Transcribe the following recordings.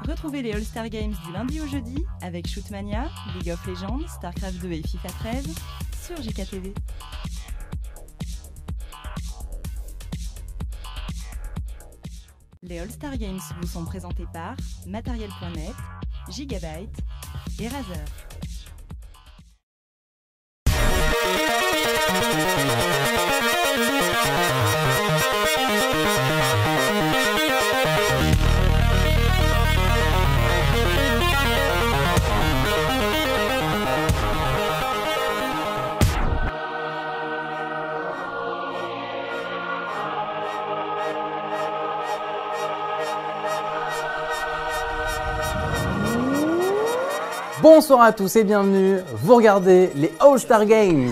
Retrouvez les All-Star Games du lundi au jeudi avec Shootmania, League of Legends, StarCraft 2 et FIFA 13 sur JKTV. Les All-Star Games vous sont présentés par Matériel.net, Gigabyte et Razer. Bonsoir à tous et bienvenue, vous regardez les All-Star Games.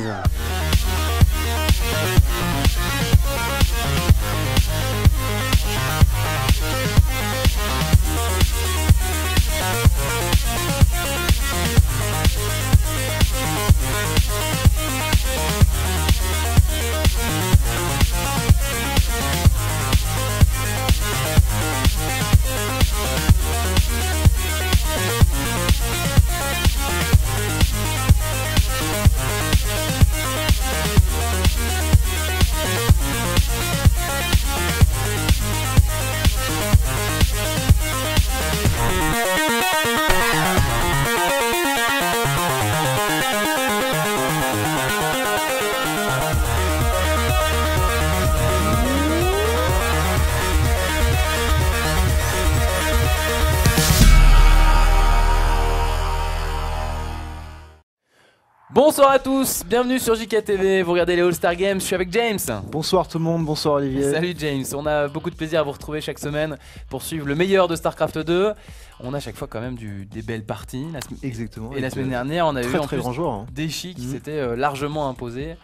Bonsoir à tous, bienvenue sur JKTV, vous regardez les All-Star Games, je suis avec James. Bonsoir tout le monde, bonsoir Olivier. Salut James, on a beaucoup de plaisir à vous retrouver chaque semaine pour suivre le meilleur de StarCraft 2. On a chaque fois quand même des belles parties. Exactement. Et la semaine dernière on a eu en très plus grand joueur, hein. Deshi qui s'était largement imposé,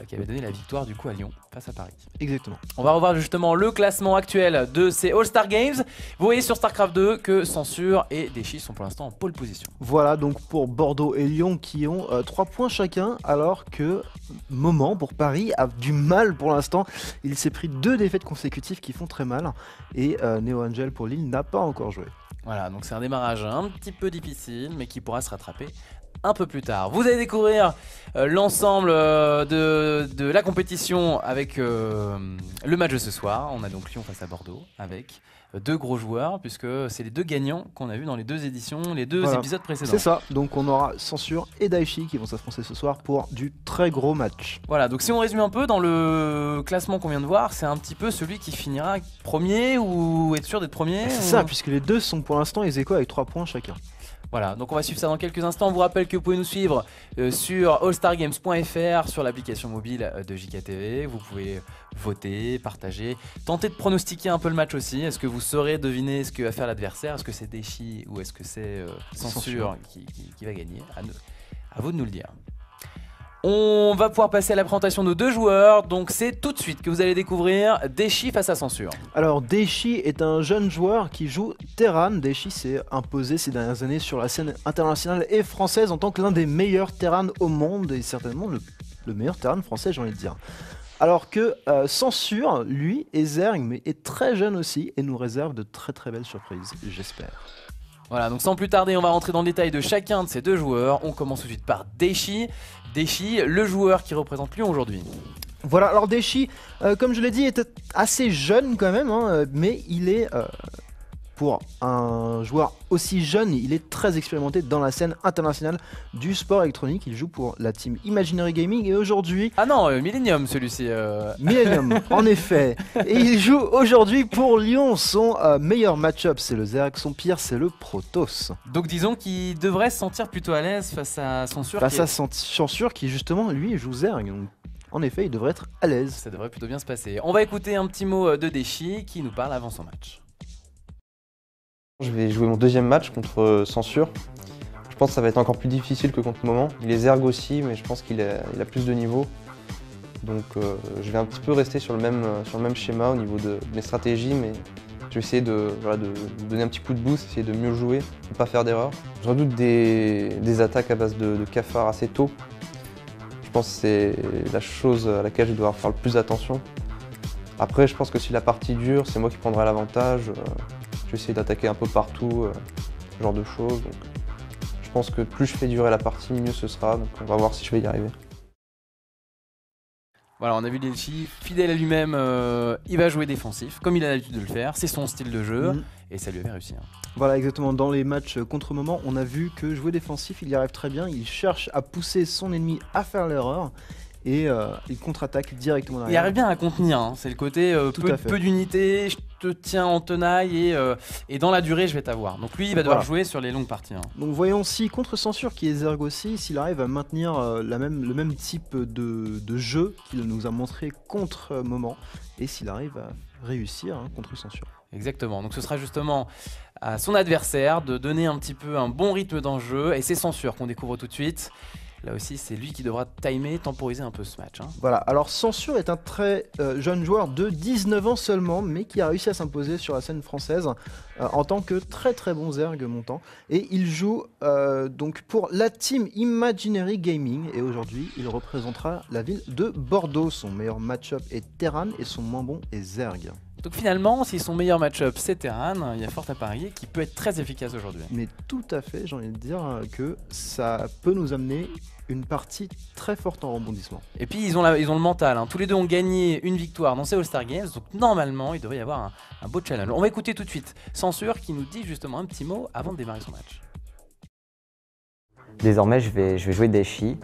qui avait donné la victoire du coup à Lyon face à Paris. Exactement. On va revoir justement le classement actuel de ces All-Star Games. Vous voyez sur StarCraft 2 que Censure et Deshi sont pour l'instant en pole position. Voilà donc pour Bordeaux et Lyon qui ont 3 points chacun, alors que Moment pour Paris a du mal pour l'instant. Il s'est pris 2 défaites consécutives qui font très mal, et Neo Angel pour Lille n'a pas encore joué. Voilà, donc c'est un démarrage un petit peu difficile mais qui pourra se rattraper un peu plus tard. Vous allez découvrir l'ensemble de la compétition avec le match de ce soir. On a donc Lyon face à Bordeaux avec 2 gros joueurs, puisque c'est les 2 gagnants qu'on a vus dans les 2 éditions, les 2 épisodes précédents. C'est ça, donc on aura Censure et Daichi qui vont s'affronter ce soir pour du très gros match. Voilà, donc si on résume un peu, dans le classement qu'on vient de voir, c'est un petit peu celui qui finira premier ou être sûr d'être premier. C'est ça, puisque les deux sont pour l'instant ex aequo avec 3 points chacun. Voilà, donc on va suivre ça dans quelques instants. On vous rappelle que vous pouvez nous suivre sur allstargames.fr, sur l'application mobile de JKTV. Vous pouvez voter, partager, tenter de pronostiquer un peu le match aussi. Est-ce que vous saurez deviner ce que va faire l'adversaire? Est-ce que c'est Deshi ou est-ce que c'est Censure qui va gagner? À vous de nous le dire. On va pouvoir passer à la présentation de nos 2 joueurs, donc c'est tout de suite que vous allez découvrir Deshi face à Censure. Alors Deshi est un jeune joueur qui joue Terran. Deshi s'est imposé ces dernières années sur la scène internationale et française en tant que l'un des meilleurs Terran au monde, et certainement le meilleur Terran français, j'ai envie de dire. Alors que Censure, lui, est Zerg, mais est très jeune aussi et nous réserve de très très belles surprises, j'espère. Voilà, donc sans plus tarder, on va rentrer dans le détail de chacun de ces 2 joueurs. On commence tout de suite par Deshi. Deshi, le joueur qui représente Lyon aujourd'hui. Voilà, alors Deshi, comme je l'ai dit, est assez jeune quand même, hein, mais il est, pour un joueur aussi jeune, il est très expérimenté dans la scène internationale du sport électronique. Il joue pour la team Imaginary Gaming et aujourd'hui... Ah non, Millennium celui-ci. Millennium, en effet. Et il joue aujourd'hui pour Lyon. Son meilleur match-up, c'est le Zerg. Son pire, c'est le Protoss. Donc disons qu'il devrait se sentir plutôt à l'aise face à Censure. Face à Censure qui justement, lui, joue Zerg. Donc, en effet, il devrait être à l'aise. Ça devrait plutôt bien se passer. On va écouter un petit mot de Deshi qui nous parle avant son match. Je vais jouer mon 2e match contre Censure. Je pense que ça va être encore plus difficile que contre Moment. Il est Zerg aussi, mais je pense qu'il a plus de niveau. Donc je vais un petit peu rester sur le même schéma au niveau de mes stratégies, mais je vais essayer de donner un petit coup de boost, essayer de mieux jouer, ne pas faire d'erreur. Je redoute des attaques à base de cafards assez tôt. Je pense que c'est la chose à laquelle je dois faire le plus attention. Après, je pense que si la partie dure, c'est moi qui prendrai l'avantage. Je vais essayer d'attaquer un peu partout, ce genre de choses. Donc, je pense que plus je fais durer la partie, mieux ce sera. Donc on va voir si je vais y arriver. Voilà, on a vu Delchi, fidèle à lui-même, il va jouer défensif, comme il a l'habitude de le faire, c'est son style de jeu, et ça lui avait réussi. Voilà, exactement. Dans les matchs contre moment, on a vu que jouer défensif, il y arrive très bien. Il cherche à pousser son ennemi à faire l'erreur et il contre-attaque directement derrière. Il arrive bien à contenir, hein. C'est le côté peu d'unité, je te tiens en tenaille et dans la durée je vais t'avoir. Donc lui il va devoir jouer sur les longues parties. Donc voyons si contre Censure qui est Zerg aussi, s'il arrive à maintenir le même type de jeu qu'il nous a montré contre moment et s'il arrive à réussir contre Censure. Exactement, donc ce sera justement à son adversaire de donner un petit peu un bon rythme dans le jeu et c'est Censure qu'on découvre tout de suite. Là aussi, c'est lui qui devra timer, temporiser un peu ce match. Voilà, alors Censure est un très jeune joueur de 19 ans seulement, mais qui a réussi à s'imposer sur la scène française en tant que très bon Zerg montant. Et il joue donc pour la team Imaginary Gaming, et aujourd'hui, il représentera la ville de Bordeaux. Son meilleur match-up est Terran et son moins bon est Zerg. Donc finalement, si son meilleur match-up c'est Terran, il y a fort à parier qu'il peut être très efficace aujourd'hui. Mais tout à fait, j'ai envie de dire que ça peut nous amener une partie très forte en rebondissement. Et puis ils ont le mental, hein. Tous les deux ont gagné une victoire dans ces All-Star Games, donc normalement il devrait y avoir un beau challenge. On va écouter tout de suite Censure qui nous dit justement un petit mot avant de démarrer son match. Désormais je vais jouer Daichi,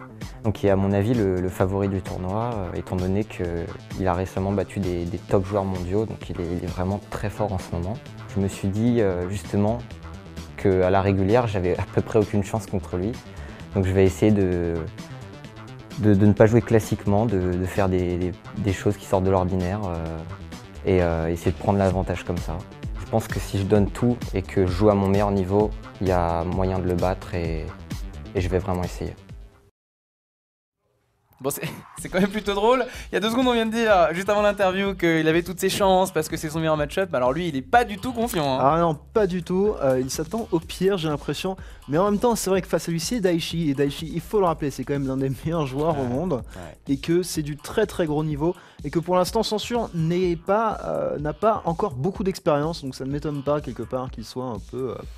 donc qui est à mon avis le favori du tournoi, étant donné qu'il a récemment battu des top joueurs mondiaux, donc il est vraiment très fort en ce moment. Je me suis dit justement qu'à la régulière j'avais à peu près aucune chance contre lui, donc je vais essayer de ne pas jouer classiquement, de faire des choses qui sortent de l'ordinaire et essayer de prendre l'avantage comme ça. Je pense que si je donne tout et que je joue à mon meilleur niveau, il y a moyen de le battre et je vais vraiment essayer. Bon, c'est quand même plutôt drôle. Il y a 2 secondes, on vient de dire, juste avant l'interview, qu'il avait toutes ses chances parce que c'est son meilleur match-up. Alors lui, il est pas du tout confiant. Ah non, pas du tout. Il s'attend au pire, j'ai l'impression. Mais en même temps, c'est vrai que face à lui, c'est Daichi. Et Daichi, il faut le rappeler, c'est quand même l'un des meilleurs joueurs au monde. Et que c'est du très gros niveau. Et que pour l'instant, Censure n'a pas encore beaucoup d'expérience. Donc ça ne m'étonne pas, quelque part, qu'il soit un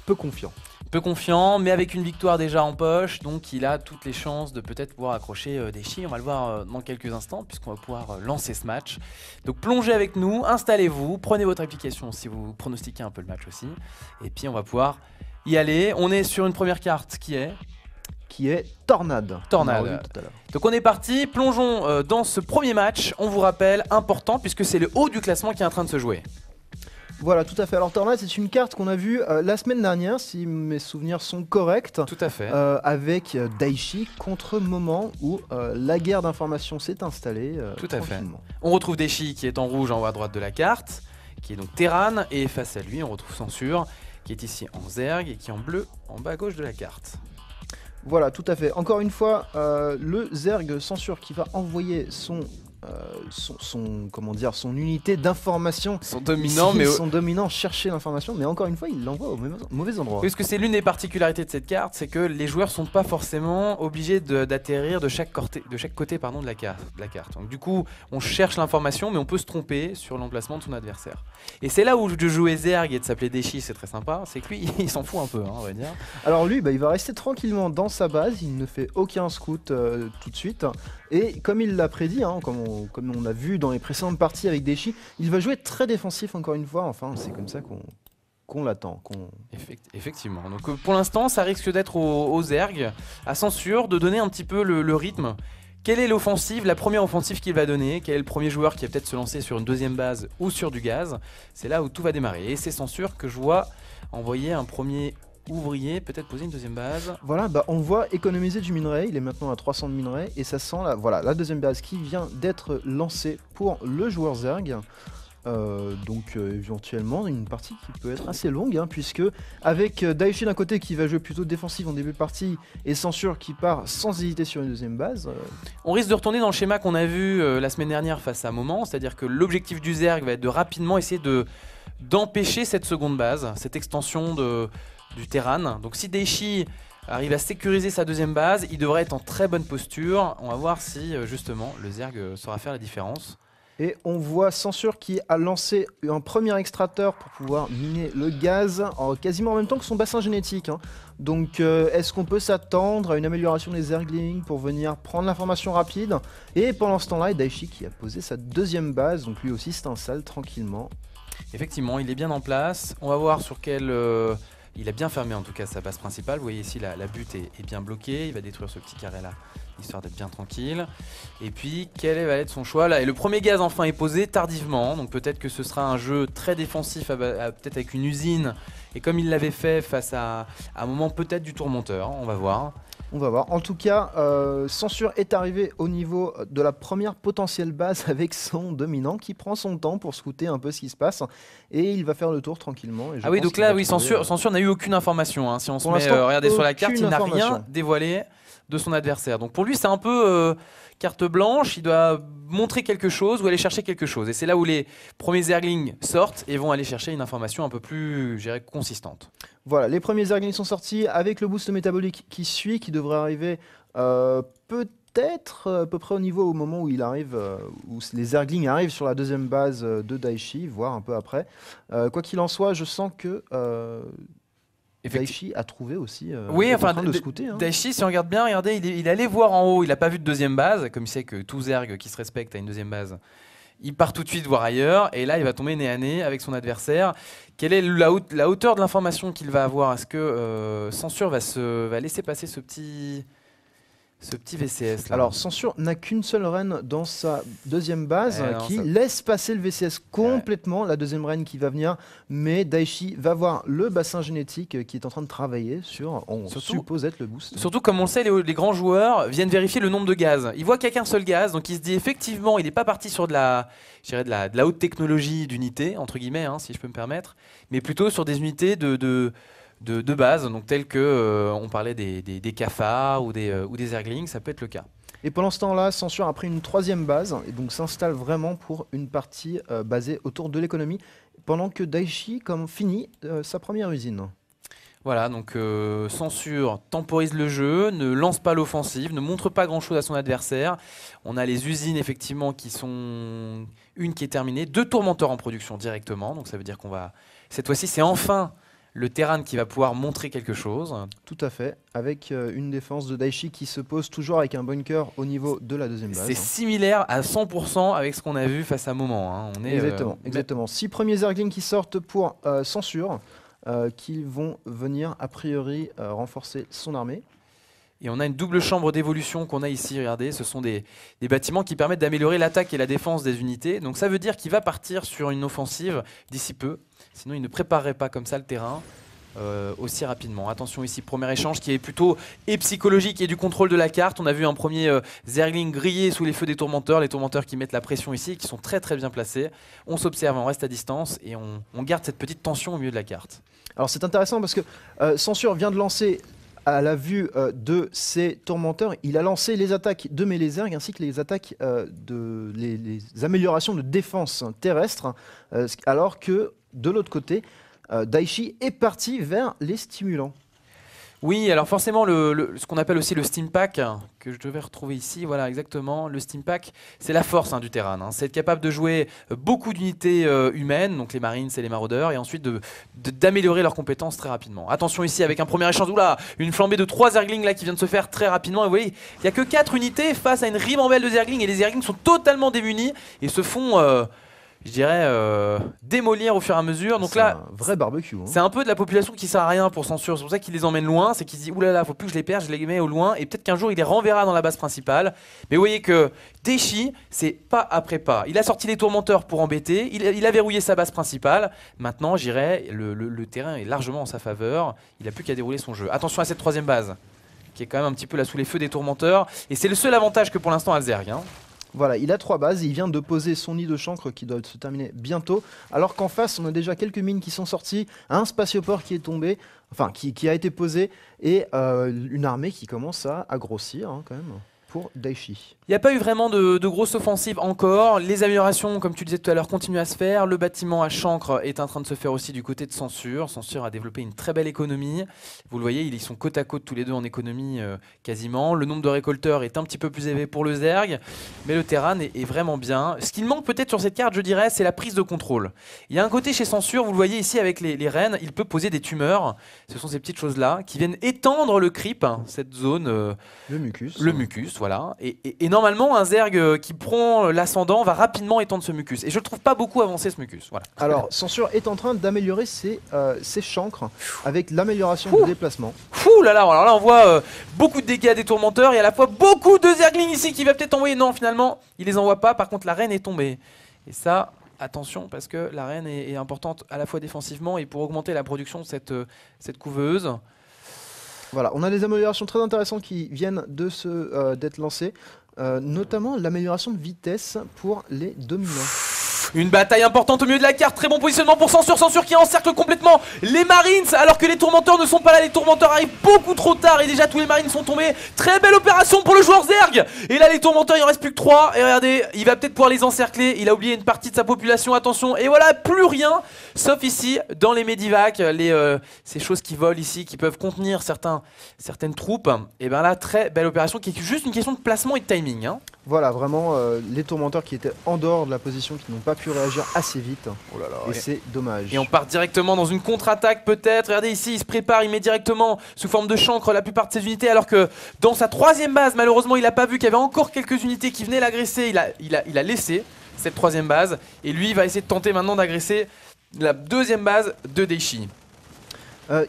peu confiant. Peu confiant, mais avec une victoire déjà en poche, donc il a toutes les chances de peut-être pouvoir accrocher Daichi. On va le voir dans quelques instants, puisqu'on va pouvoir lancer ce match. Donc plongez avec nous, installez-vous, prenez votre application si vous pronostiquez un peu le match aussi. Et puis on va pouvoir y aller. On est sur une première carte qui est Tornade. Donc on est parti, plongeons dans ce premier match. On vous rappelle, important, puisque c'est le haut du classement qui est en train de se jouer. Voilà, tout à fait. Alors Tornade, c'est une carte qu'on a vue la semaine dernière, si mes souvenirs sont corrects. Tout à fait. Avec Daichi contre Moment, où la guerre d'information s'est installée. Tout à fait. On retrouve Daichi qui est en rouge en haut à droite de la carte, qui est donc Terran, et face à lui, on retrouve Censure, qui est ici en Zerg et qui est en bleu en bas à gauche de la carte. Voilà, tout à fait. Encore une fois, le Zerg Censure qui va envoyer son unité d'information. Son dominant chercher l'information, mais encore une fois, il l'envoie au mauvais endroit. Parce que c'est l'une des particularités de cette carte, c'est que les joueurs sont pas forcément obligés d'atterrir de chaque côté de la carte. Donc du coup, on cherche l'information, mais on peut se tromper sur l'emplacement de son adversaire. Et c'est là où de jouer Zerg et de s'appeler Daichi, c'est très sympa, c'est que lui, il s'en fout un peu, on va dire. Alors lui, il va rester tranquillement dans sa base, il ne fait aucun scout tout de suite. Et comme il l'a prédit, comme on a vu dans les précédentes parties avec Daichi, il va jouer très défensif encore une fois. Enfin, c'est comme ça qu'on l'attend. Effectivement. Donc pour l'instant, ça risque d'être au Zerg, à Censure, de donner un petit peu le rythme. Quelle est l'offensive, la première offensive qu'il va donner? Quel est le premier joueur qui va peut-être se lancer sur une deuxième base ou sur du gaz? C'est là où tout va démarrer. Et c'est Censure que je vois envoyer un premier ouvrier, peut-être poser une deuxième base. Voilà, on voit économiser du minerai, il est maintenant à 300 de minerai et ça sent la deuxième base qui vient d'être lancée pour le joueur Zerg. Donc éventuellement une partie qui peut être assez longue, puisque avec Daichi d'un côté qui va jouer plutôt défensif en début de partie et Censure qui part sans hésiter sur une deuxième base. On risque de retourner dans le schéma qu'on a vu la semaine dernière face à Moment, c'est-à-dire que l'objectif du Zerg va être de rapidement essayer d'empêcher cette seconde base, cette extension du Terran. Donc si Daichi arrive à sécuriser sa deuxième base, il devrait être en très bonne posture. On va voir si justement le Zerg saura faire la différence. Et on voit Censure qui a lancé un premier extracteur pour pouvoir miner le gaz quasiment en même temps que son bassin génétique. Hein. Donc est-ce qu'on peut s'attendre à une amélioration des Zerglings pour venir prendre l'information rapide? Et pendant ce temps-là, Daichi qui a posé sa deuxième base, donc lui aussi s'installe tranquillement. Effectivement, il est bien en place. On va voir sur quel... il a bien fermé en tout cas sa base principale. Vous voyez ici la butte est bien bloquée. Il va détruire ce petit carré là, histoire d'être bien tranquille. Et puis quel va être son choix là? Et le premier gaz enfin est posé tardivement. Donc peut-être que ce sera un jeu très défensif, peut-être avec une usine. Et comme il l'avait fait face à un moment peut-être du tourmenteur, on va voir. On va voir. En tout cas, Censure est arrivé au niveau de la première potentielle base avec son dominant qui prend son temps pour scouter un peu ce qui se passe. Et il va faire le tour tranquillement. Et ah oui, donc là, oui, Censure n'a eu aucune information. Hein. Si on se met, regardez sur la carte, il n'a rien dévoilé de son adversaire. Donc pour lui, c'est un peu carte blanche. Il doit montrer quelque chose ou aller chercher quelque chose. Et c'est là où les premiers Zerglings sortent et vont aller chercher une information un peu plus, je dirais, consistante. Voilà, les premiers Zerglings sont sortis avec le boost métabolique qui suit, qui devrait arriver peut-être à peu près au niveau au moment où il arrive, où les Zerglings arrivent sur la deuxième base de Daichi, voire un peu après. Quoi qu'il en soit, je sens que Daichi a trouvé aussi. Oui, enfin, de scouter, hein. Daichi, si on regarde bien, regardez, il est allé voir en haut, il n'a pas vu de deuxième base, comme il sait que tout Zerg qui se respecte a une deuxième base. Il part tout de suite voir ailleurs, et là il va tomber nez à nez avec son adversaire. Quelle est la hauteur de l'information qu'il va avoir? Est-ce que Censure va laisser passer ce petit VCS là? Alors Censure n'a qu'une seule reine dans sa deuxième base qui laisse passer le VCS complètement, la deuxième reine qui va venir, mais Daichi va voir le bassin génétique qui est en train de travailler sur, on suppose être le boost. Surtout comme on le sait, les grands joueurs viennent vérifier le nombre de gaz. Ils voient qu'il n'y a qu'un seul gaz, donc il se dit effectivement il n'est pas parti sur de la haute technologie d'unité, entre guillemets, hein, si je peux me permettre, mais plutôt sur des unités de base, donc telles que on parlait des cafards ou des Zerglings, ça peut être le cas. Et pendant ce temps-là, Censure a pris une troisième base et donc s'installe vraiment pour une partie basée autour de l'économie, pendant que Daichi finit sa première usine. Voilà, donc Censure temporise le jeu, ne lance pas l'offensive, ne montre pas grand-chose à son adversaire. On a les usines effectivement qui sont... Une qui est terminée, 2 tourmenteurs en production directement, donc ça veut dire qu'on va... Cette fois-ci, c'est enfin le Terran qui va pouvoir montrer quelque chose. Tout à fait, avec une défense de Daichi qui se pose toujours avec un bunker au niveau de la deuxième base. C'est similaire à 100% avec ce qu'on a vu face à Moment. Hein. On est, exactement. 6 premiers Zerglings qui sortent pour Censure, qui vont venir a priori renforcer son armée. Et on a une double chambre d'évolution qu'on a ici, regardez, ce sont des bâtiments qui permettent d'améliorer l'attaque et la défense des unités. Donc ça veut dire qu'il va partir sur une offensive d'ici peu, sinon il ne préparerait pas comme ça le terrain aussi rapidement. Attention ici, premier échange qui est plutôt psychologique et du contrôle de la carte. On a vu un premier Zergling grillé sous les feux des tourmenteurs, les tourmenteurs qui mettent la pression ici, qui sont très très bien placés. On s'observe, on reste à distance et on garde cette petite tension au milieu de la carte. Alors c'est intéressant parce que Censure vient de lancer... À la vue de ces tourmenteurs, il a lancé les attaques de Mélezerg ainsi que les attaques les améliorations de défense terrestre, alors que de l'autre côté, Daichi est parti vers les stimulants. Oui, alors forcément, ce qu'on appelle aussi le Steam Pack, que je devais retrouver ici, voilà exactement, le Steam Pack, c'est la force du Terran. Hein. C'est être capable de jouer beaucoup d'unités humaines, donc les Marines et les Maraudeurs, et ensuite d'améliorer leurs compétences très rapidement. Attention ici, avec un premier échange, oula, une flambée de 3 Zerglings là qui vient de se faire très rapidement, et vous voyez, il n'y a que 4 unités face à une ribambelle de Zerglings, et les Zerglings sont totalement démunis, et se font... je dirais démolir au fur et à mesure. Donc là, un vrai barbecue. Hein. C'est un peu de la population qui sert à rien pour Censure. C'est pour ça qu'il les emmène loin. C'est qu'il se dit oulala, faut plus que je les perde, je les mets au loin. Et peut-être qu'un jour il les renverra dans la base principale. Mais vous voyez que Daichi, c'est pas après pas. Il a sorti les tourmenteurs pour embêter. Il a verrouillé sa base principale. Maintenant, j'irais, le terrain est largement en sa faveur. Il n'a plus qu'à dérouler son jeu. Attention à cette troisième base, qui est quand même un petit peu là sous les feux des tourmenteurs. Et c'est le seul avantage que pour l'instant a le Zerg. Hein. Voilà, il a 3 bases, il vient de poser son nid de chancre qui doit se terminer bientôt, alors qu'en face on a déjà quelques mines qui sont sorties, un spatioport qui est tombé, enfin qui a été posé, et une armée qui commence à grossir hein, quand même. Pour Daichi. n'y a pas eu vraiment de grosses offensives encore. Les améliorations, comme tu disais tout à l'heure, continuent à se faire. Le bâtiment à Chancre est en train de se faire aussi du côté de Censure. Censure a développé une très belle économie. Vous le voyez, ils sont côte à côte tous les deux en économie quasiment. Le nombre de récolteurs est un petit peu plus élevé pour le Zerg, mais le Terran est vraiment bien. Ce qu'il manque peut-être sur cette carte, je dirais, c'est la prise de contrôle. Il y a un côté chez Censure, vous le voyez ici avec les rennes, il peut poser des tumeurs. Ce sont ces petites choses-là qui viennent étendre le creep, cette zone. Le mucus. Le mucus, voilà. Et normalement, un Zerg qui prend l'ascendant va rapidement étendre ce mucus. Et je ne trouve pas beaucoup avancer ce mucus. Voilà. Alors, Censure est en train d'améliorer ses chancres avec l'amélioration de déplacement. Fou là là, alors là on voit beaucoup de dégâts des tourmenteurs et à la fois beaucoup de Zerglings ici qui va peut-être envoyer. Non, finalement, il les envoie pas. Par contre, la reine est tombée. Et ça, attention, parce que la reine est importante à la fois défensivement et pour augmenter la production de cette couveuse. Voilà, on a des améliorations très intéressantes qui viennent d'être lancées, notamment l'amélioration de vitesse pour les dominants. Une bataille importante au milieu de la carte, très bon positionnement pour Censure, Censure qui encercle complètement les Marines alors que les tourmenteurs ne sont pas là, les tourmenteurs arrivent beaucoup trop tard et déjà tous les Marines sont tombés. Très belle opération pour le joueur Zerg. Et là les tourmenteurs il en reste plus que 3 et regardez, il va peut-être pouvoir les encercler, il a oublié une partie de sa population, attention, et voilà, plus rien, sauf ici dans les Medivac, ces choses qui volent ici, qui peuvent contenir certaines troupes. Et bien là, très belle opération qui est juste une question de placement et de timing. Hein. Voilà, vraiment les tourmenteurs qui étaient en dehors de la position, qui n'ont pas pu réagir assez vite. Oh là là, et c'est dommage. Et on part directement dans une contre-attaque peut-être. Regardez ici, il se prépare, il met directement sous forme de chancre la plupart de ses unités, alors que dans sa troisième base, malheureusement, il n'a pas vu qu'il y avait encore quelques unités qui venaient l'agresser. Il a laissé cette troisième base et lui il va essayer de tenter maintenant d'agresser la deuxième base de Daichi.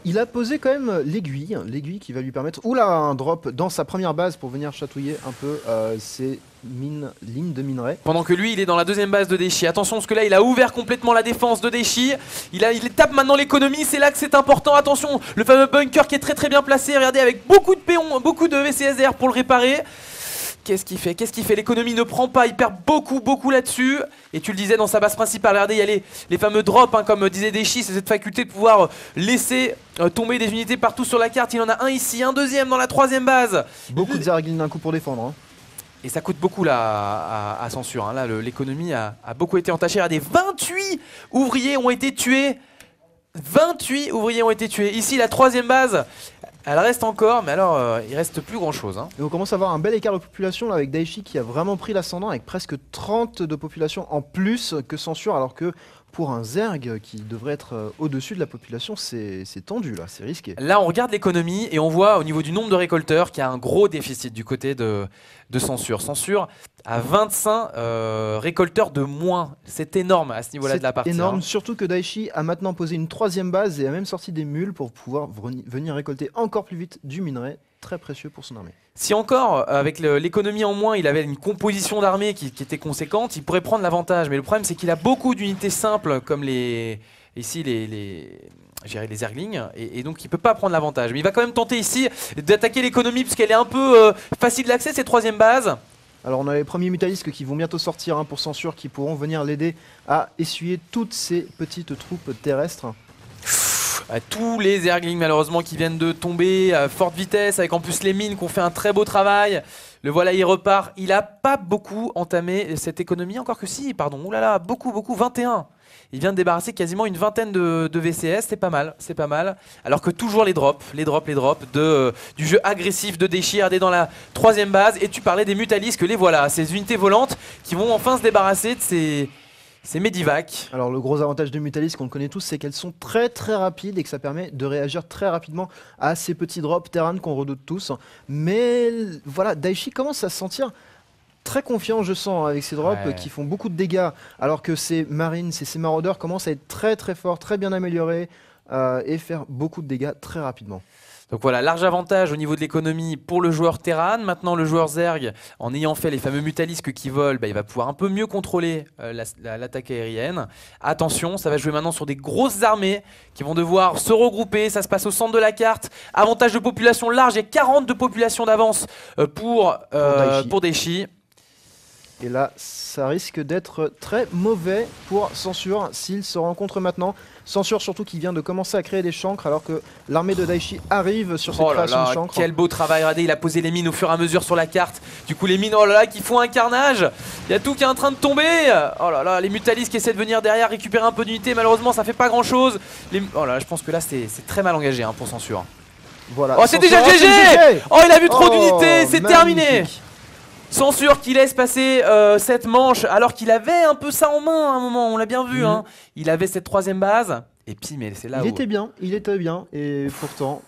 Il a posé quand même l'aiguille qui va lui permettre, oula, un drop dans sa première base pour venir chatouiller un peu ses lignes de minerais. Pendant que lui il est dans la deuxième base de Daichi. Attention parce que là il a ouvert complètement la défense de Daichi. Il tape maintenant l'économie, c'est là que c'est important. Attention, le fameux bunker qui est très bien placé. Regardez, avec beaucoup de péons, beaucoup de VCSR pour le réparer. Qu'est-ce qu'il fait? L'économie ne prend pas, il perd beaucoup là-dessus. Et tu le disais dans sa base principale, regardez, il y a les fameux drops, hein, comme disait Daichi, c'est cette faculté de pouvoir laisser tomber des unités partout sur la carte. Il en a un ici, un deuxième dans la troisième base. Beaucoup de Zerglings d'un coup pour défendre. Hein. Et ça coûte beaucoup là à Censure. Hein. Là, l'économie a beaucoup été entachée. Regardez, 28 ouvriers ont été tués. 28 ouvriers ont été tués. Ici, la troisième base, elle reste encore, mais alors il reste plus grand chose. Hein. Et on commence à avoir un bel écart de population là, avec Daichi qui a vraiment pris l'ascendant avec presque 30 de population en plus que Censure, alors que pour un Zerg qui devrait être au-dessus de la population, c'est tendu là, c'est risqué. Là, on regarde l'économie et on voit au niveau du nombre de récolteurs qu'il y a un gros déficit du côté de Censure. Censure à 25 récolteurs de moins. C'est énorme à ce niveau-là de la partie. C'est énorme, hein. Surtout que Daichi a maintenant posé une troisième base et a même sorti des mules pour pouvoir venir récolter encore plus vite du minerai, très précieux pour son armée. Si encore, avec l'économie en moins, il avait une composition d'armée qui était conséquente, il pourrait prendre l'avantage. Mais le problème, c'est qu'il a beaucoup d'unités simples, comme les Zerglings, et donc il peut pas prendre l'avantage. Mais il va quand même tenter ici d'attaquer l'économie, puisqu'elle est un peu facile d'accès, cette troisième base. Alors on a les premiers mutalisques qui vont bientôt sortir hein, pour Censure, qui pourront venir l'aider à essuyer toutes ces petites troupes terrestres. Tous les Zerglings malheureusement qui viennent de tomber à forte vitesse, avec en plus les mines qui ont fait un très beau travail. Le voilà, il repart. Il a pas beaucoup entamé cette économie, encore que si, pardon. Oulala, beaucoup, 21. Il vient de débarrasser quasiment une vingtaine de VCS, c'est pas mal. Alors que toujours les drops du jeu agressif de Daichi, regardez dans la troisième base. Et tu parlais des mutalisques, les voilà, ces unités volantes qui vont enfin se débarrasser de ces Medivac. Alors le gros avantage des mutalisques, on le connaît tous, c'est qu'elles sont très rapides et que ça permet de réagir très rapidement à ces petits drops Terran qu'on redoute tous. Mais voilà, Daichi commence à se sentir très confiant, je sens, avec ces drops qui font beaucoup de dégâts, alors que ces marines, ces maraudeurs commencent à être très forts, très bien améliorés et faire beaucoup de dégâts très rapidement. Donc voilà, large avantage au niveau de l'économie pour le joueur Terran. Maintenant, le joueur Zerg, en ayant fait les fameux mutalisques qui volent, il va pouvoir un peu mieux contrôler l'attaque aérienne. Attention, ça va jouer maintenant sur des grosses armées qui vont devoir se regrouper. Ça se passe au centre de la carte. Avantage de population large, il y a 40 de population d'avance pour Daichi. Et là, ça risque d'être très mauvais pour Censure s'il se rencontre maintenant. Censure surtout qui vient de commencer à créer des chancres alors que l'armée de Daichi arrive sur cette Oh là création là, de chancres. quel beau travail, regardez, il a posé les mines au fur et à mesure sur la carte. Du coup les mines, oh là là, qui font un carnage. Il y a tout qui est en train de tomber. Oh là là, les Mutalis qui essaient de venir derrière récupérer un peu d'unité, malheureusement ça fait pas grand chose. Oh là là, je pense que là c'est très mal engagé pour Censure. Voilà. Oh c'est déjà GG. Oh il a vu trop d'unités, c'est terminé. Magnifique. Censure qui laisse passer cette manche alors qu'il avait un peu ça en main à un moment, on l'a bien vu. Il avait cette troisième base. Et puis mais c'est là où... Il était bien et pourtant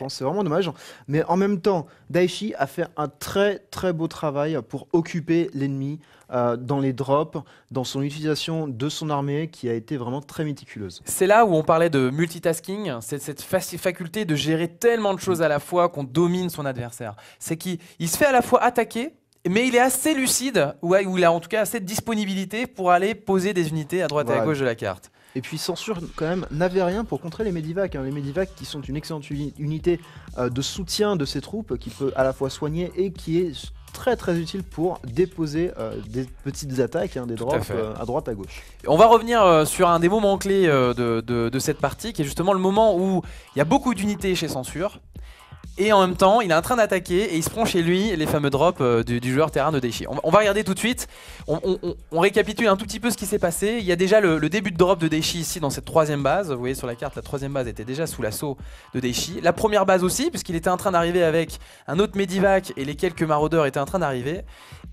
c'est vraiment dommage. Mais en même temps, Daichi a fait un très très beau travail pour occuper l'ennemi dans les drops, dans son utilisation de son armée qui a été vraiment très méticuleuse. C'est là où on parlait de multitasking, c'est cette faculté de gérer tellement de choses à la fois qu'on domine son adversaire. C'est qu'il se fait à la fois attaquer, mais il est assez lucide, ou il a en tout cas assez de disponibilité pour aller poser des unités à droite et à gauche de la carte. Et puis Censure quand même n'avait rien pour contrer les Medivacs. Les Medivacs qui sont une excellente unité de soutien de ses troupes, qui peut à la fois soigner et qui est très très utile pour déposer des petites attaques, des drops à droite à gauche. On va revenir sur un des moments clés de cette partie, qui est justement le moment où il y a beaucoup d'unités chez Censure. Et en même temps, il est en train d'attaquer et il se prend chez lui les fameux drops du joueur terrain de Daichi. On va regarder tout de suite. On récapitule un tout petit peu ce qui s'est passé. Il y a déjà le début de drop de Daichi ici dans cette troisième base. Vous voyez sur la carte, la troisième base était déjà sous l'assaut de Daichi. La première base aussi, puisqu'il était en train d'arriver avec un autre Medivac et les quelques maraudeurs étaient en train d'arriver.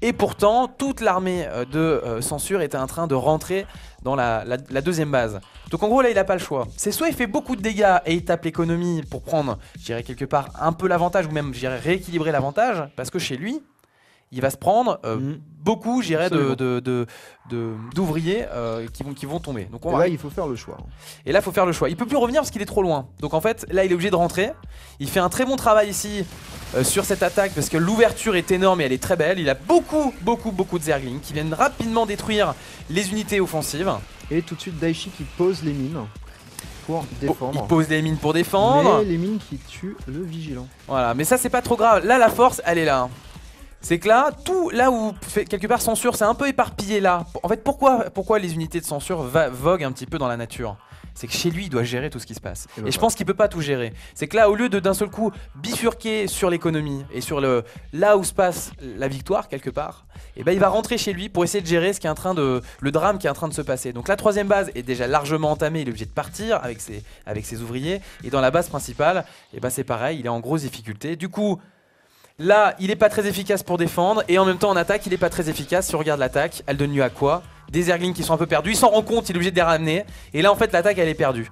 Et pourtant, toute l'armée de Censure était en train de rentrer dans la deuxième base. Donc en gros là il n'a pas le choix. C'est soit il fait beaucoup de dégâts et il tape l'économie pour prendre, je dirais quelque part, un peu l'avantage, ou même je dirais rééquilibrer l'avantage, parce que chez lui, il va se prendre beaucoup, je dirais, d'ouvriers qui vont tomber. Donc là il faut faire le choix. Et là il faut faire le choix. Il peut plus revenir parce qu'il est trop loin. Donc en fait là il est obligé de rentrer. Il fait un très bon travail ici sur cette attaque parce que l'ouverture est énorme et elle est très belle. Il a beaucoup de Zerglings qui viennent rapidement détruire les unités offensives. Et tout de suite Daichi qui pose les mines pour défendre. Il pose les mines pour défendre. Mais les mines qui tuent le vigilant. Voilà, mais ça c'est pas trop grave. Là la force elle est là. C'est que là, tout là où quelque part Censure c'est un peu éparpillé là. En fait pourquoi les unités de Censure voguent un petit peu dans la nature? C'est que chez lui il doit gérer tout ce qui se passe. Et je pense qu'il peut pas tout gérer. C'est que là au lieu de d'un seul coup bifurquer sur l'économie et sur là où se passe la victoire quelque part, et ben il va rentrer chez lui pour essayer de gérer ce qui est en train le drame qui est en train de se passer. Donc la troisième base est déjà largement entamée, il est obligé de partir avec ses ouvriers. Et dans la base principale, et ben c'est pareil, il est en grosse difficulté. Du coup là, il est pas très efficace pour défendre et en même temps en attaque, il est pas très efficace. Si on regarde l'attaque, elle donne lieu à quoi? Des Zerglings qui sont un peu perdus, il s'en rend compte, il est obligé de les ramener. Et là en fait l'attaque elle est perdue.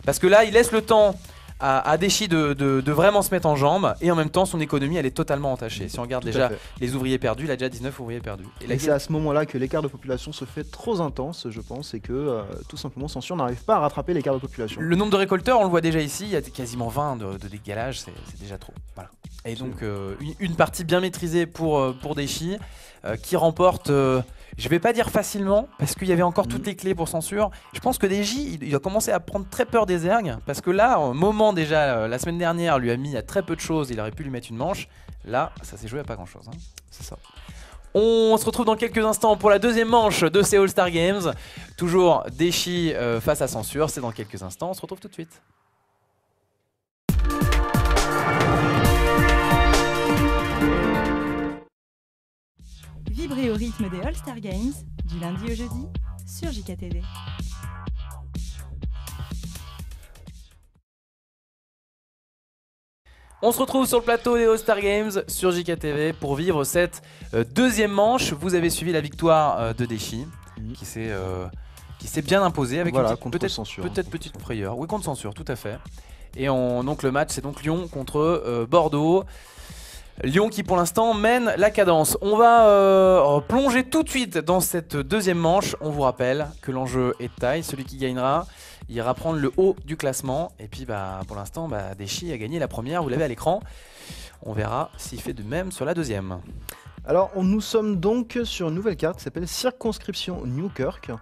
Parce que là il laisse le temps à Daichi de vraiment se mettre en jambe et en même temps son économie elle est totalement entachée. Si on regarde déjà les ouvriers perdus, il a déjà 19 ouvriers perdus. Et c'est à ce moment là que l'écart de population se fait trop intense je pense et que tout simplement Censure n'arrive pas à rattraper l'écart de population. Le nombre de récolteurs on le voit déjà ici, il y a quasiment 20 de décalage, c'est déjà trop. Voilà. Et donc une partie bien maîtrisée pour Daichi qui remporte, je vais pas dire facilement parce qu'il y avait encore toutes les clés pour Censure. Je pense que Daichi il a commencé à prendre très peur des ergs parce que là, au moment déjà, la semaine dernière lui a mis à très peu de choses, il aurait pu lui mettre une manche. Là, ça s'est joué à pas grand chose. C'est ça. On se retrouve dans quelques instants pour la deuxième manche de ces All-Star Games. Toujours Daichi face à Censure, c'est dans quelques instants, on se retrouve tout de suite. Vibrez au rythme des All-Star Games, du lundi au jeudi, sur JKTV. On se retrouve sur le plateau des All-Star Games sur JKTV pour vivre cette deuxième manche. Vous avez suivi la victoire de Daichi qui s'est bien imposé avec peut-être petite frayeur. Oui, contre Censure, tout à fait. Et donc le match c'est donc Lyon contre Bordeaux. Lyon qui pour l'instant mène la cadence. On va plonger tout de suite dans cette deuxième manche. On vous rappelle que l'enjeu est de taille. Celui qui gagnera ira prendre le haut du classement. Et puis pour l'instant Daichi a gagné la première, vous l'avez à l'écran. On verra s'il fait de même sur la deuxième. Alors nous sommes donc sur une nouvelle carte qui s'appelle Circonscription Newkirk,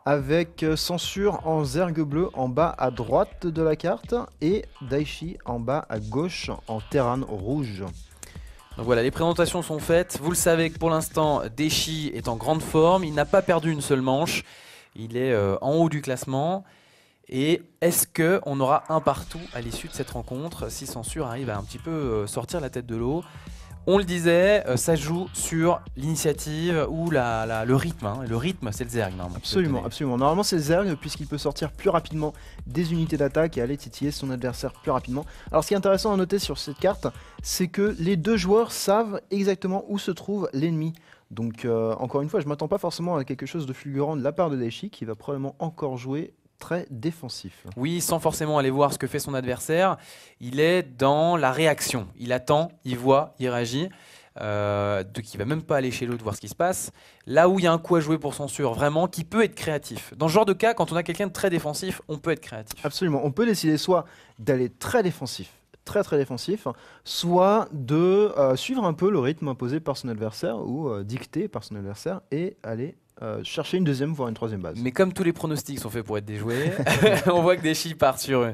avec Censure en zergue bleu en bas à droite de la carte et Daichi en bas à gauche en terran rouge. Donc voilà, les présentations sont faites. Vous le savez que pour l'instant, Daichi est en grande forme. Il n'a pas perdu une seule manche. Il est en haut du classement. Et est-ce qu'on aura un partout à l'issue de cette rencontre si Censure arrive à un petit peu sortir la tête de l'eau? On le disait, ça joue sur l'initiative ou le rythme. Hein. Le rythme, c'est le Zerg. Absolument, absolument. Normalement, c'est le Zerg puisqu'il peut sortir plus rapidement des unités d'attaque et aller titiller son adversaire plus rapidement. Alors, ce qui est intéressant à noter sur cette carte, c'est que les deux joueurs savent exactement où se trouve l'ennemi. Donc, encore une fois, je ne m'attends pas forcément à quelque chose de fulgurant de la part de Daichi qui va probablement encore jouer très défensif. Oui, sans forcément aller voir ce que fait son adversaire, il est dans la réaction. Il attend, il voit, il réagit. Donc il va même pas aller chez l'autre voir ce qui se passe. Là où il y a un coup à jouer pour Censure, vraiment, qui peut être créatif. Dans ce genre de cas, quand on a quelqu'un de très défensif, on peut être créatif. Absolument, on peut décider soit d'aller très défensif, très défensif, soit de suivre un peu le rythme imposé par son adversaire ou dicté par son adversaire et aller chercher une deuxième voire une troisième base. Mais comme tous les pronostics sont faits pour être déjoués, on voit que Daichi part sur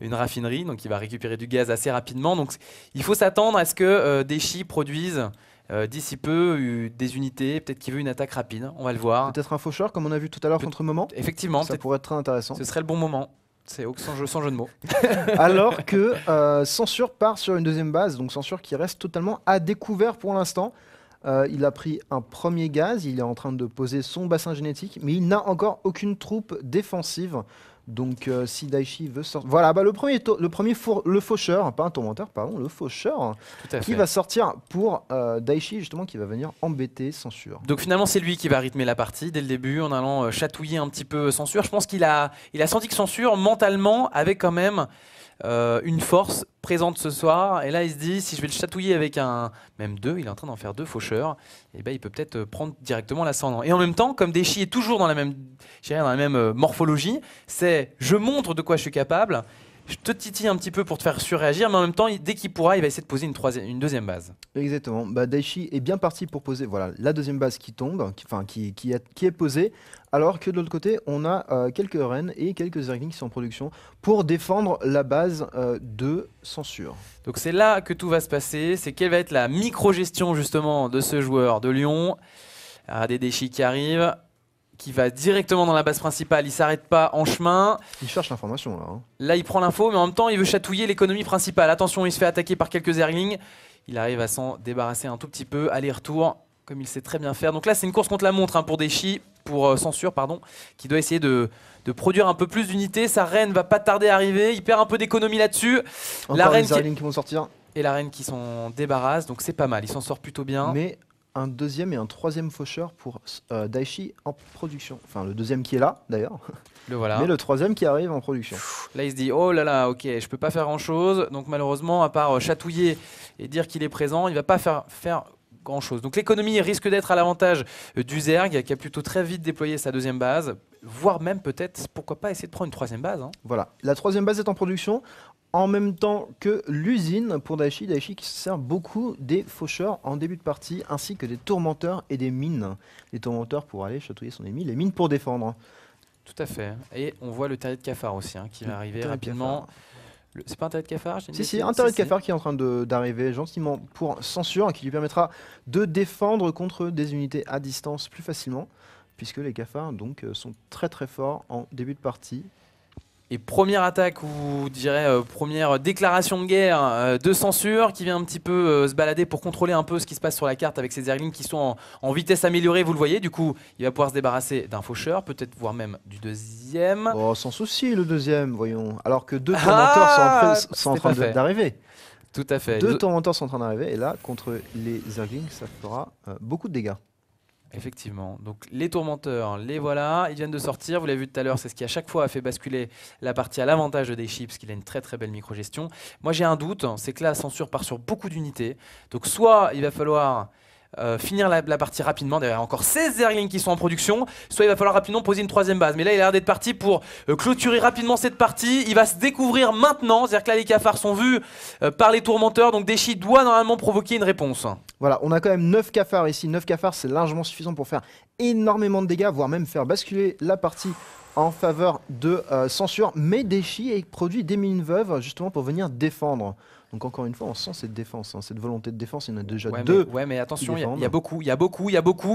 une raffinerie, donc il va récupérer du gaz assez rapidement. Donc il faut s'attendre à ce que Daichi produise d'ici peu des unités. Peut-être qu'il veut une attaque rapide, on va le voir. Peut-être un faucheur comme on a vu tout à l'heure contre Moment. Effectivement, ça pourrait être très intéressant. Ce serait le bon moment. C'est sans jeu de mots. Alors que Censure part sur une deuxième base, donc Censure qui reste totalement à découvert pour l'instant. Il a pris un premier gaz, il est en train de poser son bassin génétique, mais il n'a encore aucune troupe défensive. Donc si Daichi veut sortir... Voilà, bah, le faucheur, pas un tourmenteur, pardon, le faucheur, qui va sortir pour Daichi, justement, qui va venir embêter Censure. Donc finalement, c'est lui qui va rythmer la partie dès le début, en allant chatouiller un petit peu Censure. Je pense qu'il a senti que Censure, mentalement, avait quand même une force présente ce soir. Et là, il se dit, si je vais le chatouiller avec même deux, il est en train d'en faire deux faucheurs, et ben, il peut peut-être prendre directement l'ascendant. Et en même temps, comme Daichi est toujours dans la même morphologie, c'est je montre de quoi je suis capable, je te titille un petit peu pour te faire surréagir, mais en même temps, dès qu'il pourra, il va essayer de poser une deuxième base. Exactement. Bah, Daichi est bien parti pour poser la deuxième base qui tombe, qui est posée, alors que de l'autre côté, on a quelques rennes et quelques zerglings qui sont en production pour défendre la base de Censure. Donc c'est là que tout va se passer, c'est quelle va être la micro-gestion justement de ce joueur de Lyon. Des Daichi qui arrive, qui va directement dans la base principale, il s'arrête pas en chemin. Il cherche l'information là. Hein. Là il prend l'info, mais en même temps il veut chatouiller l'économie principale. Attention, il se fait attaquer par quelques zerglings. Il arrive à s'en débarrasser un tout petit peu, aller-retour, comme il sait très bien faire. Donc là c'est une course contre la montre pour Daichi, pour Censure, pardon, qui doit essayer de produire un peu plus d'unités. Sa reine va pas tarder à arriver, il perd un peu d'économie là-dessus. La reine qui vont sortir. Et la reine qui s'en débarrasse, donc c'est pas mal, il s'en sort plutôt bien. Mais un deuxième et un troisième faucheur pour Daichi en production. Enfin, le deuxième qui est là, d'ailleurs. Le voilà. Mais le troisième qui arrive en production. Là, il se dit, oh là là, ok, je peux pas faire grand-chose. Donc malheureusement, à part chatouiller et dire qu'il est présent, il va pas faire grand-chose. Donc l'économie risque d'être à l'avantage du Zerg, qui a plutôt très vite déployé sa deuxième base, voire même peut-être, pourquoi pas essayer de prendre une troisième base. Hein. Voilà, la troisième base est en production. En même temps que l'usine pour Daichi qui se sert beaucoup des faucheurs en début de partie, ainsi que des tourmenteurs et des mines. Les tourmenteurs pour aller chatouiller son ennemi, les mines pour défendre. Tout à fait. Et on voit le terrier de cafard aussi, qui va arriver rapidement. C'est pas un terrier de cafard? Si, un terrier de cafard qui est en train d'arriver gentiment pour Censure, qui lui permettra de défendre contre des unités à distance plus facilement, puisque les cafards donc, sont très forts en début de partie. Et première attaque, ou je dirais première déclaration de guerre de Censure, qui vient un petit peu se balader pour contrôler un peu ce qui se passe sur la carte avec ses zerglings qui sont en vitesse améliorée, vous le voyez. Du coup, il va pouvoir se débarrasser d'un faucheur, peut-être voire même du deuxième. Oh, sans souci le deuxième, voyons. Alors que deux tourmenteurs sont en train d'arriver. Tout à fait. Deux tourmenteurs sont en train d'arriver, et là, contre les zerglings, ça fera beaucoup de dégâts. Effectivement, donc les tourmenteurs, les voilà, ils viennent de sortir, vous l'avez vu tout à l'heure, c'est ce qui à chaque fois a fait basculer la partie à l'avantage de Daichi, parce qu'il a une très belle micro-gestion. Moi j'ai un doute, c'est que là Censure part sur beaucoup d'unités, donc soit il va falloir finir la partie rapidement, derrière encore 16 zerglings qui sont en production, soit il va falloir rapidement poser une troisième base. Mais là il a l'air d'être parti pour clôturer rapidement cette partie, il va se découvrir maintenant, c'est-à-dire que là les cafards sont vus par les tourmenteurs, donc Daichi doit normalement provoquer une réponse. Voilà, on a quand même 9 cafards ici, 9 cafards c'est largement suffisant pour faire énormément de dégâts, voire même faire basculer la partie en faveur de censure, mais Daichi a produit des mines veuves justement pour venir défendre. Donc encore une fois, on sent cette défense, cette volonté de défense. Il y en a déjà deux. Mais attention, il y a beaucoup. Il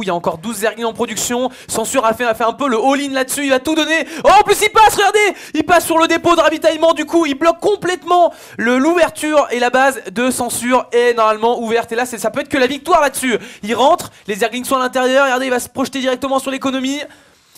y a encore 12 Zerglings en production. Censure a fait un peu le all-in là-dessus. Il va tout donner. Oh, en plus, il passe, regardez. Il passe sur le dépôt de ravitaillement. Du coup, il bloque complètement l'ouverture. Et la base de Censure est normalement ouverte. Et là, ça peut être que la victoire là-dessus. Il rentre. Les Zerglings sont à l'intérieur. Regardez, il va se projeter directement sur l'économie.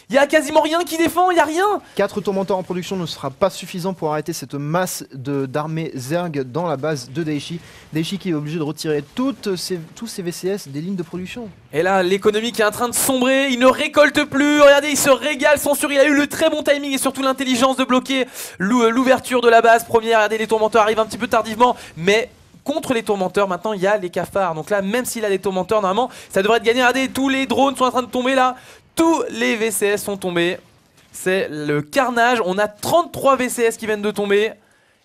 Il y a quasiment rien qui défend, il y a rien. 4 tourmenteurs en production ne sera pas suffisant pour arrêter cette masse d'armées Zerg dans la base de Daichi. Daichi qui est obligé de retirer tous ses VCS des lignes de production. Et là, l'économie qui est en train de sombrer, il ne récolte plus. Regardez, il se régale, Censure, il a eu le très bon timing et surtout l'intelligence de bloquer l'ouverture de la base première. Regardez, les tourmenteurs arrivent un petit peu tardivement, mais contre les tourmenteurs, maintenant il y a les cafards. Donc là, même s'il a des tourmenteurs, normalement, ça devrait être gagné. Regardez, tous les drones sont en train de tomber là. Tous les VCS sont tombés. C'est le carnage. On a 33 VCS qui viennent de tomber.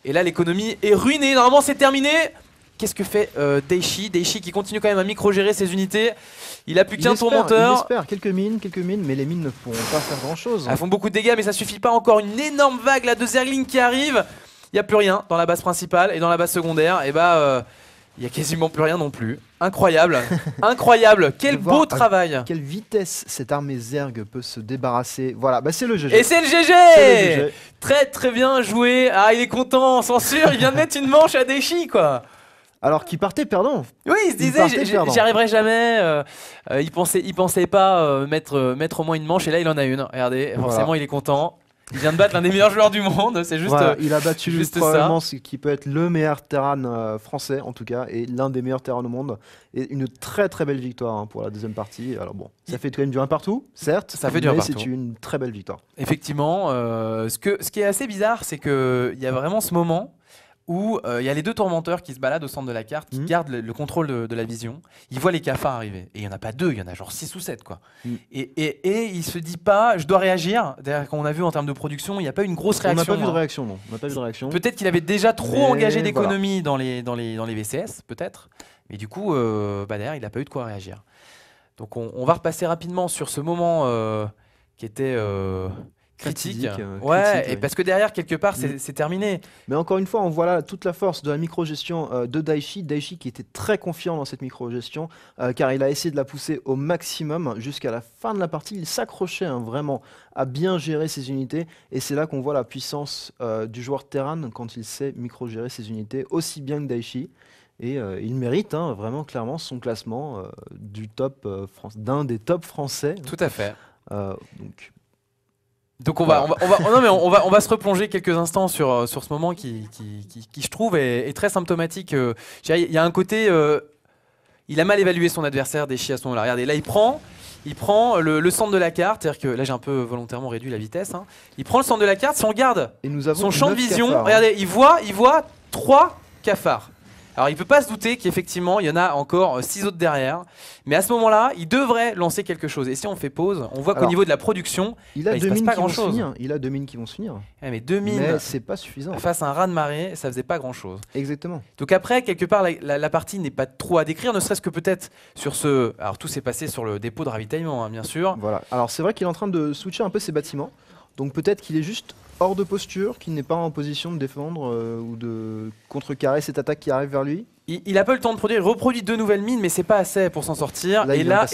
Et là, l'économie est ruinée. Normalement, c'est terminé. Qu'est-ce que fait Daichi? Daichi qui continue quand même à micro-gérer ses unités. Il a plus qu'un tourmenteur. Il espère quelques mines, mais les mines ne pourront pas faire grand-chose. Elles font beaucoup de dégâts, mais ça suffit pas. Encore une énorme vague là, de Zerglings qui arrive. Il n'y a plus rien dans la base principale et dans la base secondaire. Et bah... il n'y a quasiment plus rien non plus. Incroyable, incroyable, quel beau travail. À quelle vitesse cette armée Zerg peut se débarrasser. Voilà, bah c'est le GG. Et c'est le GG. Très très bien joué. Ah, il est content, Censure, il vient de mettre une manche à Daichi quoi. Alors qu'il partait perdant. Oui, il se disait j'y arriverai jamais. Il pensait pas mettre au moins une manche et là il en a une. Regardez, forcément il est content. Il vient de battre l'un des meilleurs joueurs du monde, c'est juste. Voilà, il a battu probablement ce qui peut être le meilleur Terran français en tout cas, et l'un des meilleurs Terran au monde. Et une très très belle victoire pour la deuxième partie. Alors bon, ça fait quand même du 1 partout, certes, mais c'est une très belle victoire. Effectivement, ce qui est assez bizarre, c'est qu'il y a vraiment ce moment où il y a les deux tourmenteurs qui se baladent au centre de la carte, qui gardent le contrôle de la vision. Ils voient les cafards arriver. Et il n'y en a pas deux, il y en a genre 6 ou 7. Quoi. Et il se dit pas, je dois réagir. D'ailleurs, quand on a vu en termes de production, il n'y a pas eu une grosse réaction. On n'a pas vu de réaction, non. On n'a pas vu de réaction. Peut-être qu'il avait déjà trop engagé d'économie dans les VCS, peut-être. Mais du coup, derrière, il n'a pas eu de quoi réagir. Donc on va repasser rapidement sur ce moment qui était... critique. Et parce que derrière, quelque part, c'est terminé. Mais encore une fois, on voit là toute la force de la micro-gestion de Daichi. Daichi qui était très confiant dans cette micro-gestion, car il a essayé de la pousser au maximum jusqu'à la fin de la partie. Il s'accrochait vraiment à bien gérer ses unités. Et c'est là qu'on voit la puissance du joueur Terran quand il sait micro-gérer ses unités aussi bien que Daichi. Et il mérite vraiment clairement son classement d'un des top français. Tout à fait. Donc on va se replonger quelques instants sur ce moment qui je trouve est très symptomatique. Il y a un côté, il a mal évalué son adversaire Daichi à ce moment-là. Regardez, là il prend le centre de la carte, c'est-à-dire que là j'ai un peu volontairement réduit la vitesse. Il prend le centre de la carte, si on regarde son champ de vision, cafards, regardez, il voit 3 cafards. Alors il ne peut pas se douter qu'effectivement il y en a encore 6 autres derrière, mais à ce moment-là il devrait lancer quelque chose. Et si on fait pause, on voit qu'au niveau de la production, il a 2 mines pas grand-chose. Il a 2 mines qui vont se finir. Ouais, mais 2 mines, c'est pas suffisant. Face à un raz-de-marée, ça faisait pas grand-chose. Exactement. Donc après, quelque part, la partie n'est pas trop à décrire, ne serait-ce que peut-être sur ce... Alors tout s'est passé sur le dépôt de ravitaillement, bien sûr. Voilà. Alors c'est vrai qu'il est en train de switcher un peu ses bâtiments. Donc peut-être qu'il est juste hors de posture, qu'il n'est pas en position de défendre ou de contrecarrer cette attaque qui arrive vers lui. Il a pas eu le temps de produire, il reproduit 2 nouvelles mines, mais c'est pas assez pour s'en sortir. Là, et là,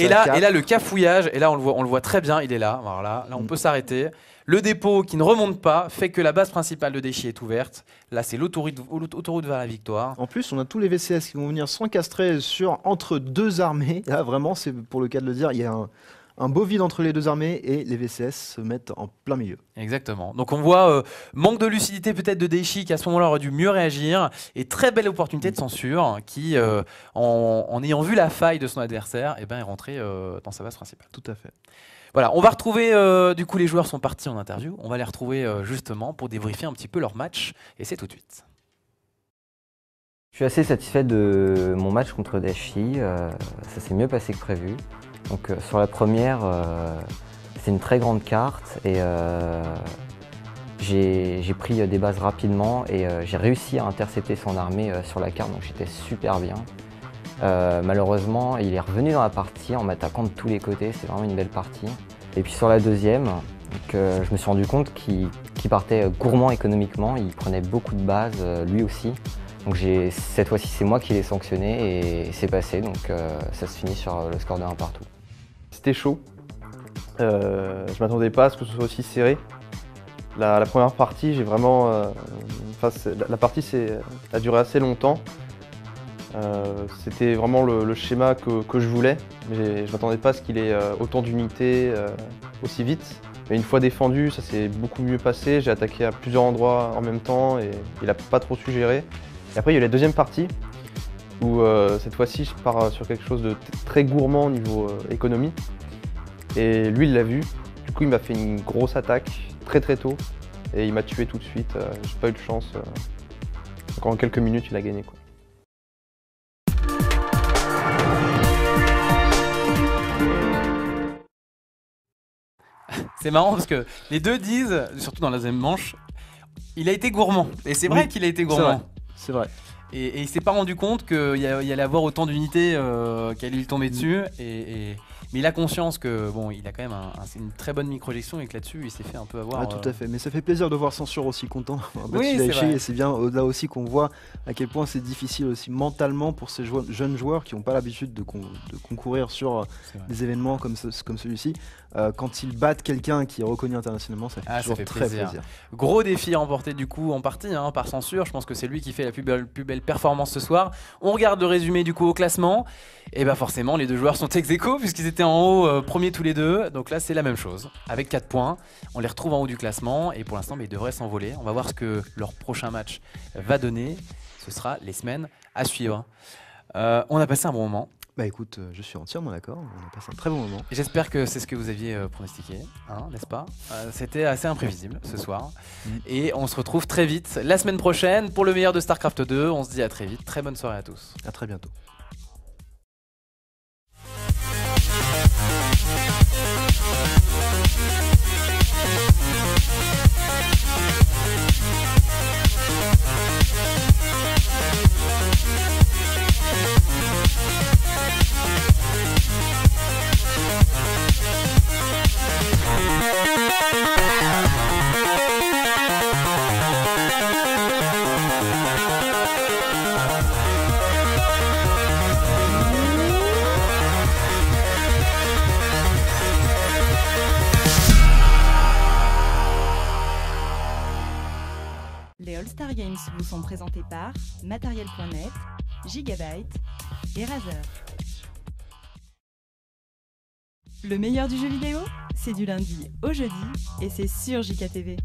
le cafouillage, et là on le voit très bien, il est là. Voilà, là on peut s'arrêter. Le dépôt qui ne remonte pas fait que la base principale de Daichi est ouverte. Là c'est l'autoroute vers la victoire. En plus on a tous les VCS qui vont venir s'encastrer entre 2 armées. Là vraiment c'est pour le cas de le dire, il y a un beau vide entre les 2 armées et les VCS se mettent en plein milieu. Exactement. Donc on voit manque de lucidité peut-être de Daichi qui à ce moment-là aurait dû mieux réagir et très belle opportunité de censure qui, en ayant vu la faille de son adversaire, est rentré dans sa base principale. Tout à fait. Voilà, on va retrouver, du coup les joueurs sont partis en interview, on va les retrouver justement pour débriefer un petit peu leur match et c'est tout de suite. Je suis assez satisfait de mon match contre Daichi, ça s'est mieux passé que prévu. Donc sur la première, c'est une très grande carte et j'ai pris des bases rapidement et j'ai réussi à intercepter son armée sur la carte, donc j'étais super bien. Malheureusement, il est revenu dans la partie en m'attaquant de tous les côtés, c'est vraiment une belle partie. Et puis sur la deuxième, Donc, je me suis rendu compte qu'il partait gourmand économiquement, il prenait beaucoup de bases, lui aussi. Donc cette fois-ci, c'est moi qui l'ai sanctionné et c'est passé, donc ça se finit sur le score de 1 partout. C'était chaud. Je m'attendais pas à ce que ce soit aussi serré. La première partie, j'ai vraiment. La partie a duré assez longtemps. C'était vraiment le schéma que je voulais, mais je m'attendais pas à ce qu'il ait autant d'unités aussi vite. Mais une fois défendu, ça s'est beaucoup mieux passé. J'ai attaqué à plusieurs endroits en même temps et il a pas trop su gérer. Et après, il y a eu la deuxième partie où cette fois-ci, je pars sur quelque chose de très gourmand au niveau économie. Et lui, il l'a vu. Du coup, il m'a fait une grosse attaque très tôt et il m'a tué tout de suite. J'ai pas eu de chance. Donc en quelques minutes, il a gagné, quoi. C'est marrant parce que les deux disent, surtout dans la deuxième manche, il a été gourmand. Et c'est vrai qu'il a été gourmand. C'est vrai. Et il s'est pas rendu compte qu'il y allait avoir autant d'unités qui allaient lui tomber dessus. Mais il a conscience que bon, il a quand même une très bonne micro-gestion et que là-dessus il s'est fait un peu avoir. Ah, tout à fait, mais ça fait plaisir de voir Censure aussi content d'avoir battu Oui, Daichi, et c'est bien là aussi qu'on voit à quel point c'est difficile aussi mentalement pour ces jeunes joueurs qui n'ont pas l'habitude de concourir sur des événements comme celui-ci. Quand ils battent quelqu'un qui est reconnu internationalement, ça fait toujours très plaisir. Gros défi remporté du coup en partie par Censure. Je pense que c'est lui qui fait la plus belle performance ce soir. On regarde le résumé du coup au classement. Et bah forcément les deux joueurs sont ex-aequo puisqu'ils étaient en haut premiers tous les deux. Donc là c'est la même chose. Avec 4 points, on les retrouve en haut du classement. Et pour l'instant ils devraient s'envoler. On va voir ce que leur prochain match va donner. Ce sera les semaines à suivre. On a passé un bon moment. Bah écoute, je suis entièrement d'accord, on a passé un très bon moment. J'espère que c'est ce que vous aviez pronostiqué, n'est-ce pas? C'était assez imprévisible ce soir. Et on se retrouve très vite la semaine prochaine pour le meilleur de StarCraft 2. On se dit à très vite, très bonne soirée à tous. À très bientôt. Les All-Star Games vous sont présentés par Matériel.net, Gigabyte et Razer. Le meilleur du jeu vidéo, c'est du lundi au jeudi et c'est sur JKTV.